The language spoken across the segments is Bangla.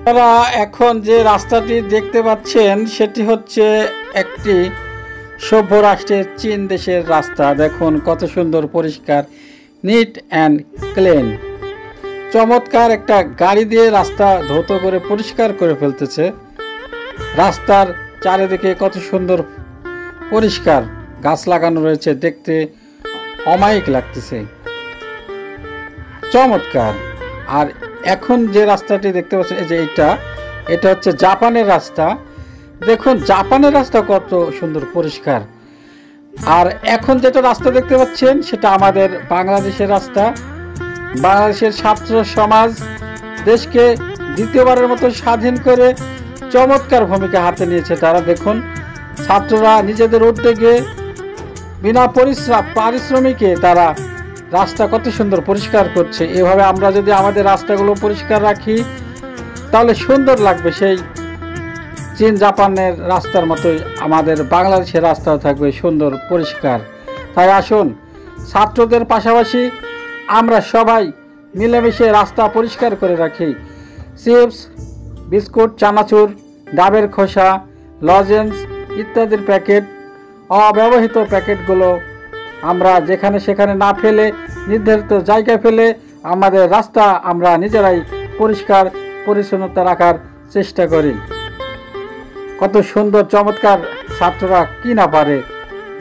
আপনারা এখন যে রাস্তাটি দেখতে পাচ্ছেন সেটি হচ্ছে একটি সভ্য রাষ্ট্রের চীন দেশের রাস্তা। দেখুন কত সুন্দর, পরিষ্কার, নিট অ্যান্ড ক্লিন। চমৎকার একটা গাড়ি দিয়ে রাস্তা ধৌত করে পরিষ্কার করে ফেলতেছে। রাস্তার চারিদিকে কত সুন্দর পরিষ্কার, গাছ লাগানো রয়েছে, দেখতে অমায়িক লাগতেছে, চমৎকার। আর এখন যে রাস্তাটি দেখতে পাচ্ছেন, এই যে এটা হচ্ছে জাপানের রাস্তা। দেখুন জাপানের রাস্তা কত সুন্দর পরিষ্কার। আর এখন যেটা রাস্তা দেখতে পাচ্ছেন সেটা আমাদের বাংলাদেশের রাস্তা। বাংলাদেশের ছাত্র সমাজ দেশকে দ্বিতীয়বারের মতো স্বাধীন করে চমৎকার ভূমিকা হাতে নিয়েছে তারা। দেখুন ছাত্ররা নিজেদের উদ্যোগে বিনা পারিশ্রমিকে তারা রাস্তা কত সুন্দর পরিষ্কার করছে। এভাবে আমরা যদি আমাদের রাস্তাগুলো পরিষ্কার রাখি তাহলে সুন্দর লাগবে, সেই চীন জাপানের রাস্তার মতোই আমাদের বাংলাদেশের রাস্তাও থাকবে সুন্দর পরিষ্কার। তাই আসুন ছাত্রদের পাশাপাশি আমরা সবাই মিলেমিশে রাস্তা পরিষ্কার করে রাখি। চিপস, বিস্কুট, চানাচুর, ডাবের খোসা, লজেন্স ইত্যাদির প্যাকেট, অব্যবহৃত প্যাকেটগুলো আমরা যেখানে সেখানে না ফেলে নির্ধারিত জায়গায় ফেলে আমাদের রাস্তা আমরা নিজেরাই পরিষ্কার পরিচ্ছন্নতা রাখার চেষ্টা করি। কত সুন্দর চমৎকার, ছাত্ররা কি না পারে,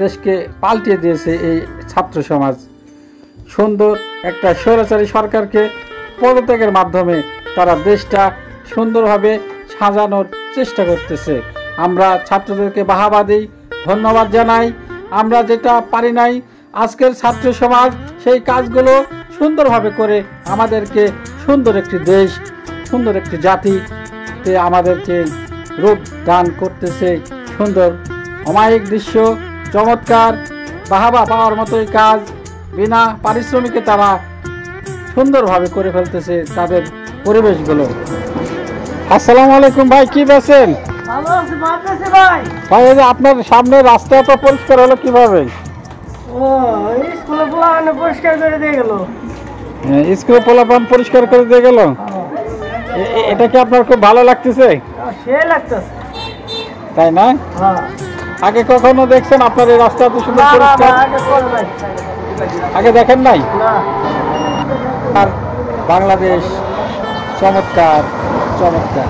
দেশকে পাল্টিয়ে দিয়েছে এই ছাত্র সমাজ। সুন্দর একটা স্বৈরাচারী সরকারকে পদত্যাগের মাধ্যমে তারা দেশটা সুন্দরভাবে সাজানোর চেষ্টা করতেছে। আমরা ছাত্রদেরকে বাহবা দিই, ধন্যবাদ জানাই। আমরা যেটা পারি নাই, আজকের ছাত্র সমাজ সেই কাজগুলো সুন্দরভাবে করে আমাদেরকে সুন্দর একটি দেশ, সুন্দর একটি জাতিতে আমাদেরকে রূপ দান করতেছে। সুন্দর অমায়িক দৃশ্য, চমৎকার, বাহবা পাওয়ার মতোই কাজ বিনা পারিশ্রমিকে তারা সুন্দরভাবে করে ফেলতেছে তাদের পরিবেশগুলো। আসসালামু আলাইকুম ভাই, কি বলছেন? ভাই এই যে আপনার সামনে রাস্তা তো পরিষ্কার হলো কিভাবে? স্কুলে পোলাপান পরিষ্কার করে দিয়ে গেল। স্কুলে পোলাপান পরিষ্কার করে দিয়ে গেল। এটা কি আপনার খুব ভালো লাগতেছে? সে লাগতেছে, তাই না? আগে কখনো দেখছেন আপনার এই রাস্তা এত সুন্দর পরিষ্কার? আগে দেখেন নাই? আর বাংলাদেশ চমৎকার চমৎকার।